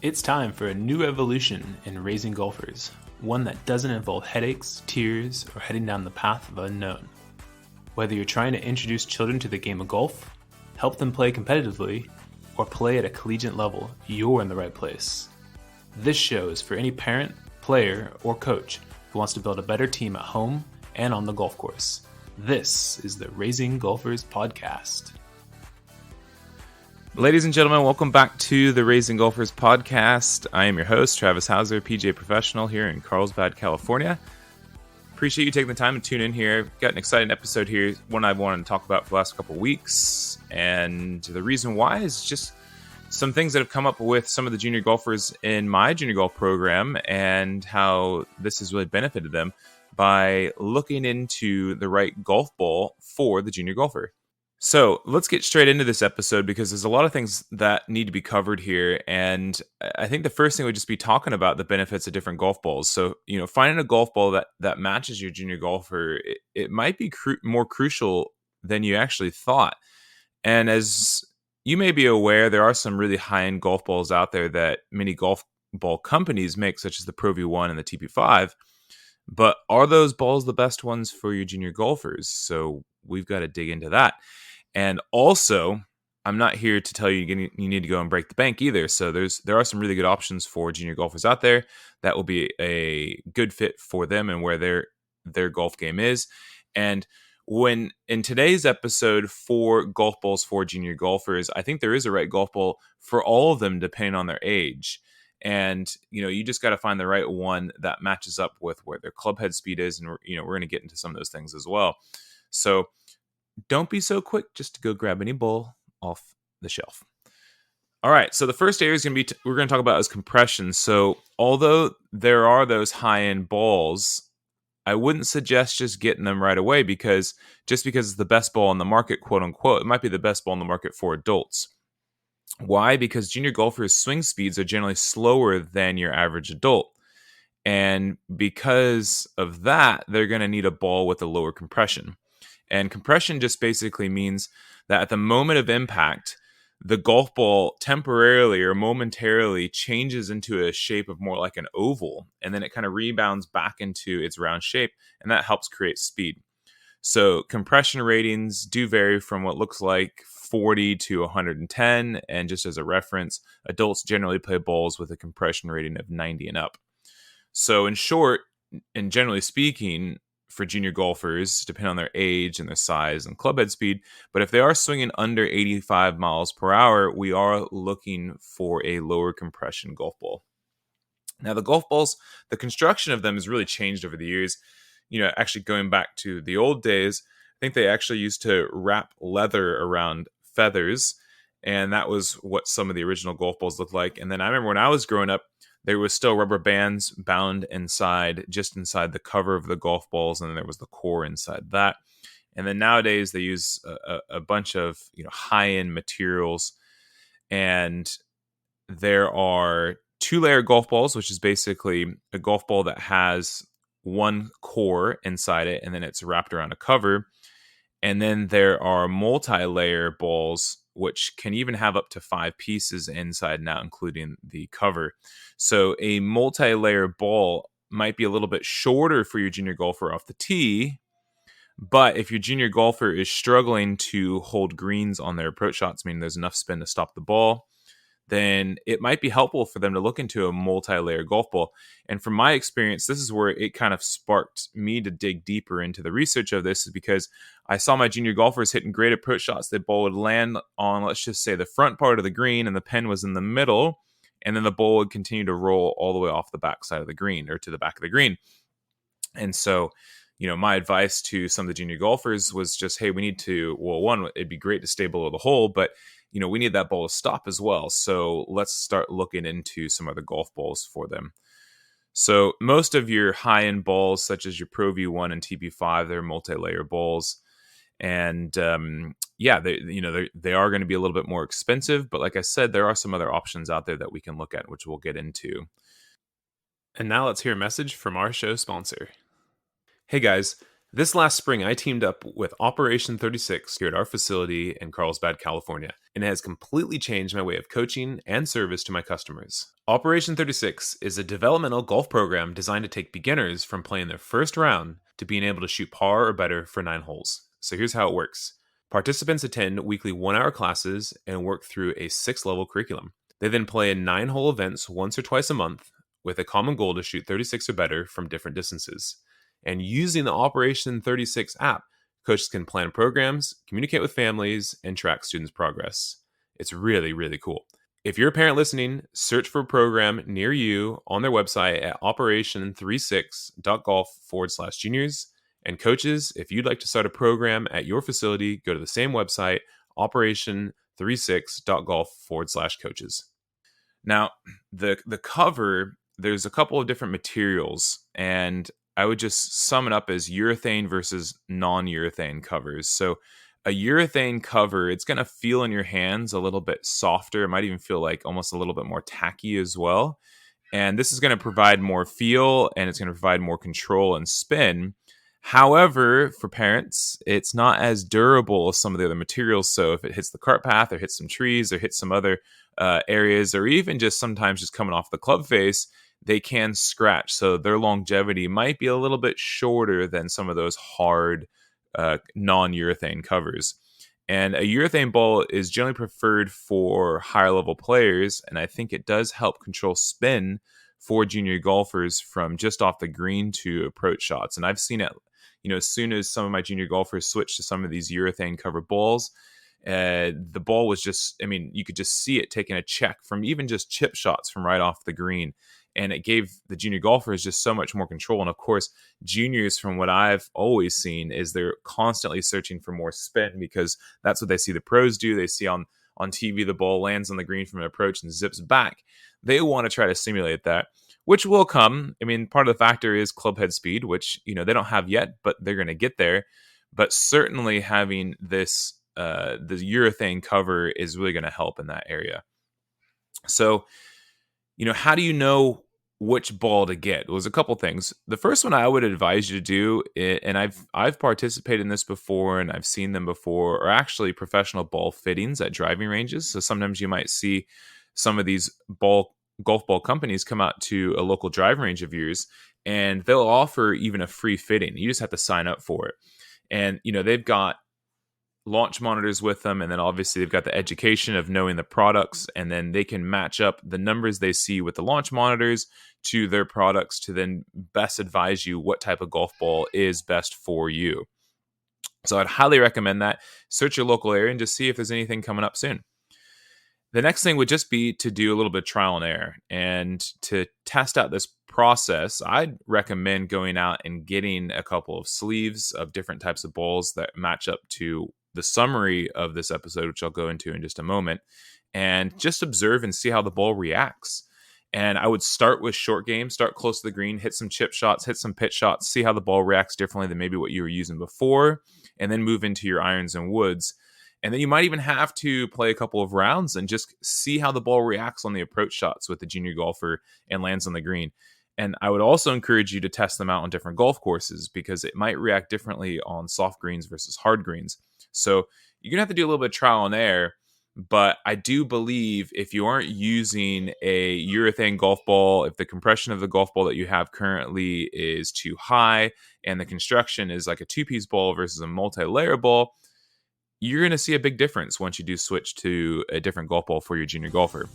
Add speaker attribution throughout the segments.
Speaker 1: It's time for a new evolution in raising golfers, one that doesn't involve headaches, tears, or heading down the path of unknown. Whether you're trying to introduce children to the game of golf, help them play competitively, or play at a collegiate level, you're in the right place. This show is for any parent, player, or coach who wants to build a better team at home and on the golf course. This is the Raising Golfers Podcast.
Speaker 2: Ladies and gentlemen, welcome back to the Raising Golfers Podcast. I am your host, Travis Hauser, PGA professional here in Carlsbad, California. Appreciate you taking the time to tune in here. Got an exciting episode here, one I've wanted to talk about for the last couple of weeks. And the reason why is just some things that have come up with some of the junior golfers in my junior golf program and how this has really benefited them by looking into the right golf ball for the junior golfer. So let's get straight into this episode because there's a lot of things that need to be covered here. And I think the first thing would just be talking about the benefits of different golf balls. So, finding a golf ball that matches your junior golfer, it might be more crucial than you actually thought. And as you may be aware, there are some really high-end golf balls out there that many golf ball companies make, such as the Pro V1 and the TP5. But are those balls the best ones for your junior golfers? So we've got to dig into that. And also, I'm not here to tell you you need to go and break the bank either. So there are some really good options for junior golfers out there that will be a good fit for them and where their golf game is. And when in today's episode for golf balls for junior golfers, I think there is a right golf ball for all of them depending on their age. And, you just got to find the right one that matches up with where their club head speed is. And, we're going to get into some of those things as well. So don't be so quick just to go grab any ball off the shelf. All right. So the first area is going to be, we're going to talk about is compression. So although there are those high-end balls, I wouldn't suggest just getting them right away because it's the best ball on the market, quote unquote, it might be the best ball on the market for adults. Why? Because junior golfers' swing speeds are generally slower than your average adult. And because of that, they're going to need a ball with a lower compression. And compression just basically means that at the moment of impact, the golf ball temporarily or momentarily changes into a shape of more like an oval, and then it kind of rebounds back into its round shape, and that helps create speed. So compression ratings do vary from what looks like 40 to 110, and just as a reference, adults generally play balls with a compression rating of 90 and up. So in short, and generally speaking, for junior golfers, depending on their age and their size and club head speed, but if they are swinging under 85 miles per hour, we are looking for a lower compression golf ball. Now, the golf balls, the construction of them has really changed over the years. Actually going back to the old days, I think they actually used to wrap leather around feathers, and that was what some of the original golf balls looked like. And then I remember when I was growing up, there was still rubber bands bound just inside the cover of the golf balls, and then there was the core inside that. And then nowadays they use a bunch of high-end materials, and there are two-layer golf balls, which is basically a golf ball that has one core inside it, and then it's wrapped around a cover. And then there are multi-layer balls, which can even have up to 5 pieces inside now, including the cover. So a multi-layer ball might be a little bit shorter for your junior golfer off the tee, but if your junior golfer is struggling to hold greens on their approach shots, meaning there's enough spin to stop the ball, then it might be helpful for them to look into a multi-layer golf ball. And from my experience, this is where it kind of sparked me to dig deeper into the research of this, is because I saw my junior golfers hitting great approach shots. The ball would land on, let's just say, the front part of the green, and the pin was in the middle, and then the ball would continue to roll all the way off the back side of the green, or to the back of the green. And so, my advice to some of the junior golfers was just, hey, we need to, one, it'd be great to stay below the hole, but we need that ball to stop as well. So let's start looking into some other golf balls for them. So most of your high-end balls, such as your Pro V1 and TP5, they're multi-layer balls. And they are going to be a little bit more expensive. But like I said, there are some other options out there that we can look at, which we'll get into.
Speaker 1: And now let's hear a message from our show sponsor. Hey guys, this last spring I teamed up with Operation 36 here at our facility in Carlsbad, California.
Speaker 2: and it has completely changed my way of coaching and service to my customers. Operation 36 is a developmental golf program designed to take beginners from playing their first round to being able to shoot par or better for 9 holes. So here's how it works. Participants attend weekly 1-hour classes and work through a 6-level curriculum. They then play in 9-hole events once or twice a month with a common goal to shoot 36 or better from different distances. And using the Operation 36 app, coaches can plan programs, communicate with families, and track students' progress. It's really, really cool. If you're a parent listening, search for a program near you on their website at operation36.golf/juniors. And coaches, if you'd like to start a program at your facility, go to the same website, operation36.golf/coaches. Now, the cover, there's a couple of different materials, and I would just sum it up as urethane versus non-urethane covers. So a urethane cover, it's going to feel in your hands a little bit softer. It might even feel like almost a little bit more tacky as well. And this is going to provide more feel, and it's going to provide more control and spin. However, for parents, it's not as durable as some of the other materials. So if it hits the cart path or hits some trees or hits some other areas, or even just sometimes just coming off the club face, they can scratch. So their longevity might be a little bit shorter than some of those hard non-urethane covers. And a urethane ball is generally preferred for higher level players, and I think it does help control spin for junior golfers from just off the green to approach shots. And I've seen it, as soon as some of my junior golfers switched to some of these urethane covered balls, the ball was just, you could just see it taking a check from even just chip shots from right off the green. And it gave the junior golfers just so much more control. And of course, juniors, from what I've always seen, is they're constantly searching for more spin because that's what they see the pros do. They see on TV the ball lands on the green from an approach and zips back. They want to try to simulate that, which will come. Part of the factor is club head speed, which they don't have yet, but they're going to get there. But certainly having this the urethane cover is really going to help in that area. So, how do you know which ball to get? Well, there's a couple things. The first one I would advise you to do, and I've participated in this before and I've seen them before, are actually professional ball fittings at driving ranges. So sometimes you might see some of these golf ball companies come out to a local driving range of yours, and they'll offer even a free fitting. You just have to sign up for it. And, they've got launch monitors with them, and then obviously they've got the education of knowing the products, and then they can match up the numbers they see with the launch monitors to their products to then best advise you what type of golf ball is best for you. So I'd highly recommend that. Search your local area and just see if there's anything coming up soon. The next thing would just be to do a little bit of trial and error. And to test out this process, I'd recommend going out and getting a couple of sleeves of different types of balls that match up to the summary of this episode, which I'll go into in just a moment, and just observe and see how the ball reacts. And I would start with short game, start close to the green, hit some chip shots, hit some pitch shots, see how the ball reacts differently than maybe what you were using before, and then move into your irons and woods. And then you might even have to play a couple of rounds and just see how the ball reacts on the approach shots with the junior golfer and lands on the green. And I would also encourage you to test them out on different golf courses because it might react differently on soft greens versus hard greens. So you're going to have to do a little bit of trial and error. But I do believe if you aren't using a urethane golf ball, if the compression of the golf ball that you have currently is too high and the construction is like a two-piece ball versus a multi-layer ball, you're going to see a big difference once you do switch to a different golf ball for your junior golfer.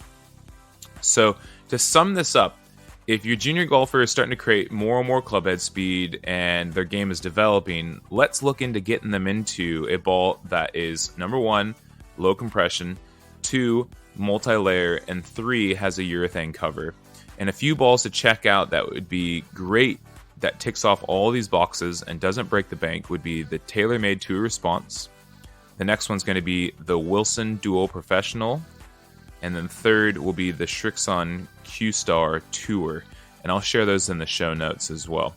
Speaker 2: So to sum this up, if your junior golfer is starting to create more and more club head speed and their game is developing, let's look into getting them into a ball that is, number one, low compression, 2, multi-layer, and 3, has a urethane cover. And a few balls to check out that would be great, that ticks off all these boxes and doesn't break the bank, would be the Taylormade Tour Response. The next one's going to be the Wilson Duo Professional. And then third will be the Srixon Q-Star Tour. And I'll share those in the show notes as well.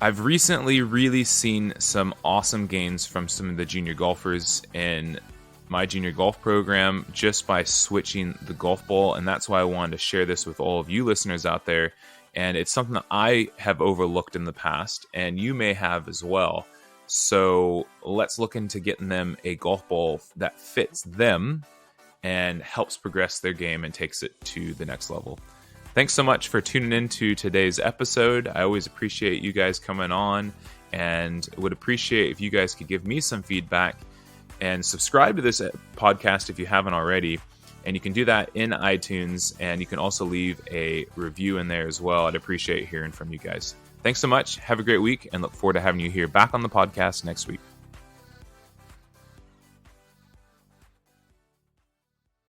Speaker 2: I've recently really seen some awesome gains from some of the junior golfers in my junior golf program just by switching the golf ball. And that's why I wanted to share this with all of you listeners out there. And it's something that I have overlooked in the past, and you may have as well. So let's look into getting them a golf ball that fits them and helps progress their game and takes it to the next level. Thanks so much for tuning into today's episode. I always appreciate you guys coming on, and would appreciate if you guys could give me some feedback and subscribe to this podcast if you haven't already. And you can do that in iTunes, and you can also leave a review in there as well. I'd appreciate hearing from you guys. Thanks so much. Have a great week, and look forward to having you here back on the podcast next week.